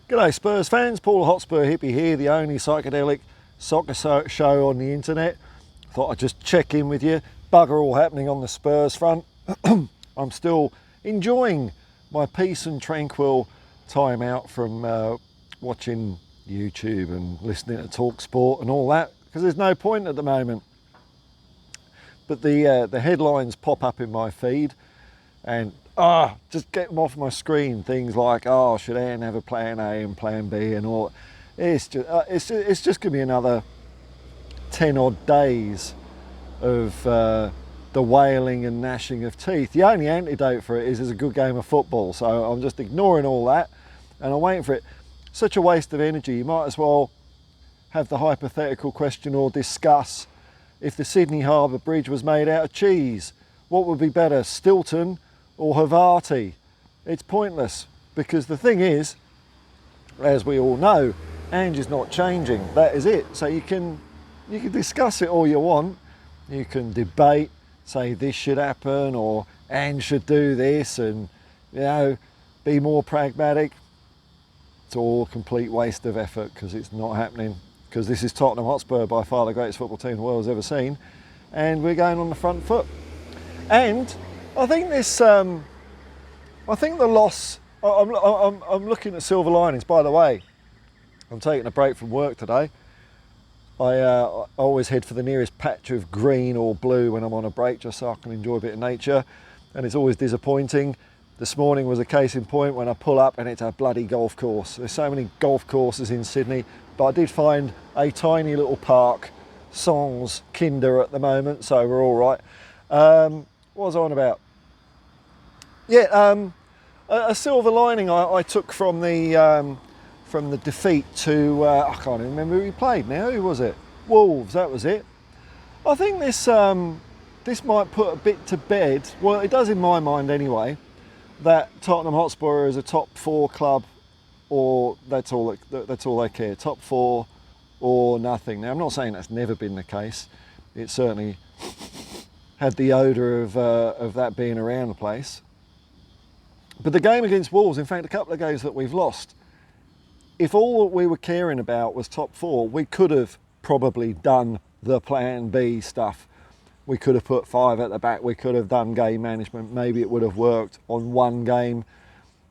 G'day Spurs fans, Paul Hotspur hippie here, the only psychedelic soccer show on the internet. Thought I'd just check in with you. Bugger all happening on the Spurs front. I'm still enjoying my peace and tranquil time out from watching YouTube and listening to Talk Sport and all that, because there's no point at the moment. But the headlines pop up in my feed and just get them off my screen. Things like, should Anne have a plan A and plan B and all. It's just going to be another 10 odd days of the wailing and gnashing of teeth. The only antidote for it is a good game of football. So I'm just ignoring all that and I'm waiting for it. Such a waste of energy. You might as well have the hypothetical question or discuss if the Sydney Harbour Bridge was made out of cheese. What would be better, Stilton or Havarti? It's pointless, because the thing is, as we all know, Ange is not changing. That is it. So you can discuss it all you want. You can debate, say this should happen or Ange should do this, and be more pragmatic. It's all a complete waste of effort, because it's not happening. Because this is Tottenham Hotspur, by far the greatest football team the world has ever seen, and we're going on the front foot. And I think this, I think the loss, I'm looking at silver linings. By the way, I'm taking a break from work today. I always head for the nearest patch of green or blue when I'm on a break, just so I can enjoy a bit of nature. And it's always disappointing. This morning was a case in point when I pull up and it's a bloody golf course. There's so many golf courses in Sydney, but I did find a tiny little park, sans kinder at the moment, so we're all right. What was I on about? Yeah, a silver lining I took from the defeat to, I can't even remember who we played now. Who was it? Wolves, that was it. I think this might put a bit to bed, well it does in my mind anyway, that Tottenham Hotspur is a top 4 club, or that's all they care, top 4 or nothing. Now I'm not saying that's never been the case. It certainly had the odour of that being around the place. But the game against Wolves, in fact a couple of games that we've lost, if all that we were caring about was top 4, we could have probably done the plan B stuff. We could have put 5 at the back, we could have done game management, maybe it would have worked on one game.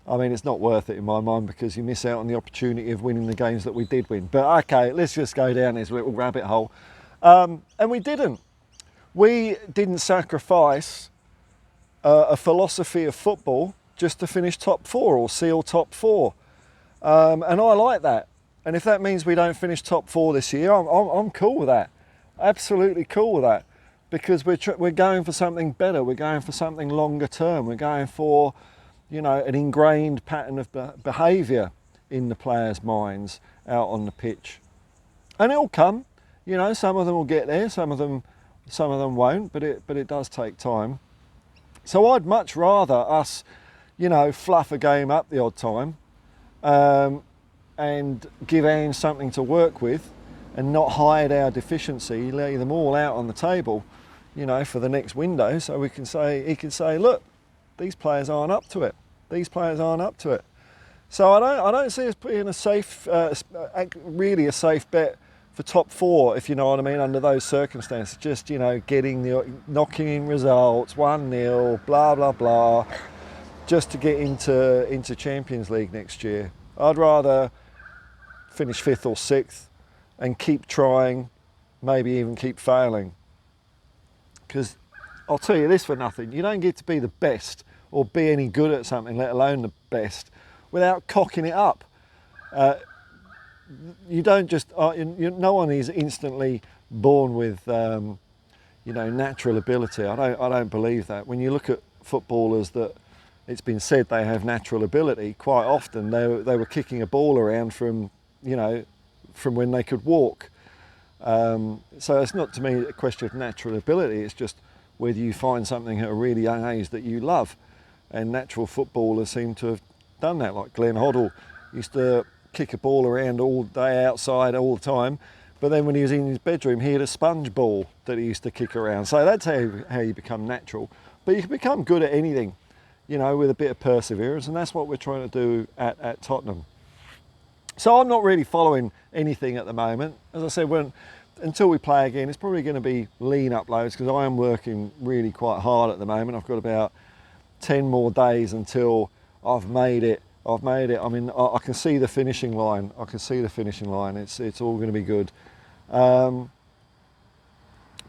I mean, it's not worth it in my mind, because you miss out on the opportunity of winning the games that we did win. But okay, let's just go down this little rabbit hole. And we didn't. We didn't sacrifice a philosophy of football just to finish top 4 or seal top 4. And I like that. And if that means we don't finish top 4 this year, I'm cool with that. Absolutely cool with that. Because we're going for something better. We're going for something longer term. We're going for, an ingrained pattern of behaviour in the players' minds out on the pitch. And it'll come. Some of them will get there. Some of them won't. But it does take time. So I'd much rather us, fluff a game up the odd time, and give Ange something to work with, and not hide our deficiency, lay them all out on the table, for the next window, so he can say, look, these players aren't up to it. These players aren't up to it. So I don't see us being really a safe bet for top 4, if you know what I mean, under those circumstances. Just, knocking in results, 1-0, blah, blah, blah, just to get into Champions League next year. I'd rather finish 5th or 6th and keep trying, maybe even keep failing. Because I'll tell you this for nothing, you don't get to be the best or be any good at something, let alone the best, without cocking it up. You don't just, no one is instantly born with, natural ability. I don't believe that. When you look at footballers that it's been said they have natural ability, quite often they were kicking a ball around from when they could walk. So it's not, to me, a question of natural ability. It's just whether you find something at a really young age that you love. And natural footballers seem to have done that. Like Glenn Hoddle used to kick a ball around all day outside all the time, but then when he was in his bedroom he had a sponge ball that he used to kick around. So that's how you become natural. But you can become good at anything, with a bit of perseverance, and that's what we're trying to do at Tottenham. So I'm not really following anything at the moment. As I said, until we play again, it's probably going to be lean uploads because I am working really quite hard at the moment. I've got about 10 more days until I've made it. I mean, I can see the finishing line. It's all going to be good. But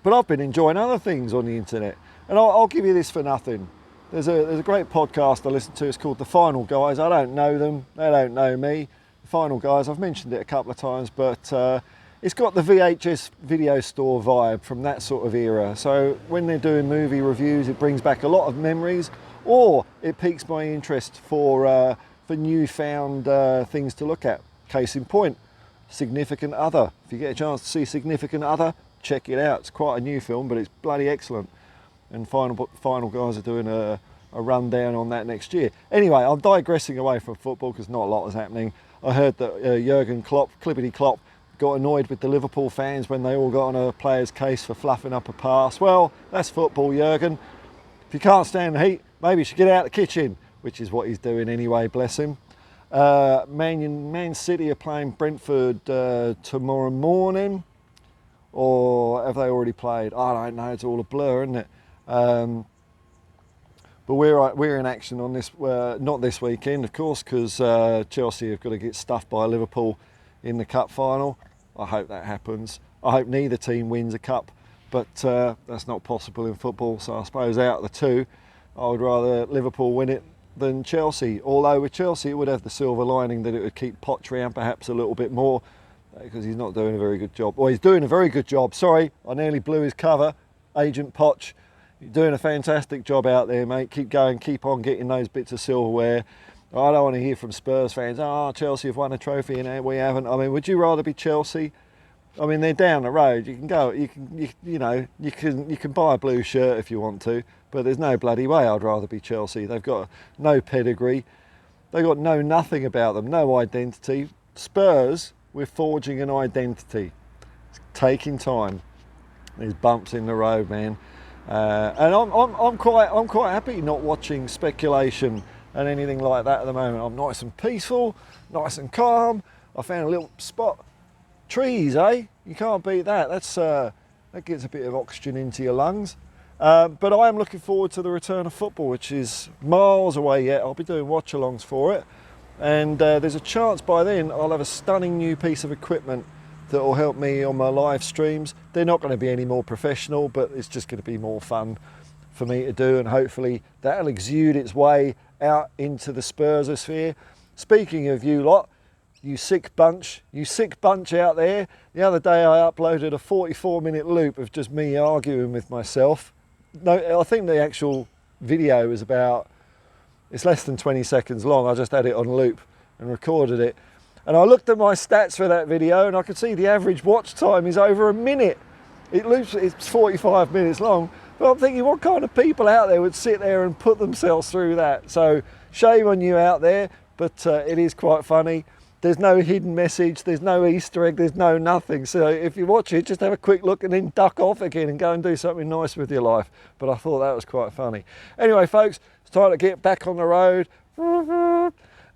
I've been enjoying other things on the internet, and I'll give you this for nothing. There's a great podcast I listen to. It's called The Final Guys. I don't know them. They don't know me. The Final Guys. I've mentioned it a couple of times, but it's got the VHS video store vibe from that sort of era. So when they're doing movie reviews, it brings back a lot of memories, or it piques my interest for newfound things to look at. Case in point, Significant Other. If you get a chance to see Significant Other, check it out. It's quite a new film, but it's bloody excellent. And Final Guys are doing a rundown on that next year. Anyway, I'm digressing away from football because not a lot is happening. I heard that Jurgen Klopp, Clippity Klopp, got annoyed with the Liverpool fans when they all got on a player's case for fluffing up a pass. Well, that's football, Jurgen. If you can't stand the heat, maybe you should get out the kitchen, which is what he's doing anyway, bless him. Man City are playing Brentford tomorrow morning, or have they already played? I don't know, it's all a blur, isn't it? But we're in action on this, not this weekend, of course, because Chelsea have got to get stuffed by Liverpool in the cup final. I hope that happens. I hope neither team wins a cup, but that's not possible in football. So I suppose out of the two, I would rather Liverpool win it than Chelsea. Although with Chelsea, it would have the silver lining that it would keep Poch around perhaps a little bit more, because he's not doing a very good job. Well, he's doing a very good job. Sorry, I nearly blew his cover. Agent Poch, you're doing a fantastic job out there, mate. Keep going, keep on getting those bits of silverware. I don't want to hear from Spurs fans, oh, Chelsea have won a trophy and we haven't. I mean, would you rather be Chelsea? I mean, they're down the road. You can go, you can buy a blue shirt if you want to, but there's no bloody way I'd rather be Chelsea. They've got no pedigree. They've got nothing about them, no identity. Spurs, we're forging an identity. It's taking time. There's bumps in the road, man. And I'm quite happy not watching speculation and anything like that at the moment. I'm nice and peaceful, nice and calm. I found a little spot. Trees, eh? You can't beat that. That gets a bit of oxygen into your lungs. But I am looking forward to the return of football, which is miles away yet. I'll be doing watch-alongs for it. And there's a chance by then I'll have a stunning new piece of equipment that will help me on my live streams. They're not going to be any more professional, but it's just going to be more fun for me to do, and hopefully that'll exude its way out into the Spursosphere. Speaking of you lot, you sick bunch out there, the other day I uploaded a 44-minute loop of just me arguing with myself. No, I think the actual video is it's less than 20 seconds long. I just had it on loop and recorded it. And I looked at my stats for that video and I could see the average watch time is over a minute. It's 45 minutes long. But I'm thinking, what kind of people out there would sit there and put themselves through that? So shame on you out there, but it is quite funny. There's no hidden message, there's no Easter egg, there's no nothing. So if you watch it, just have a quick look and then duck off again and go and do something nice with your life. But I thought that was quite funny. Anyway, folks, it's time to get back on the road.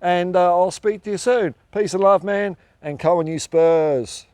And I'll speak to you soon. Peace and love, man, and come on you Spurs.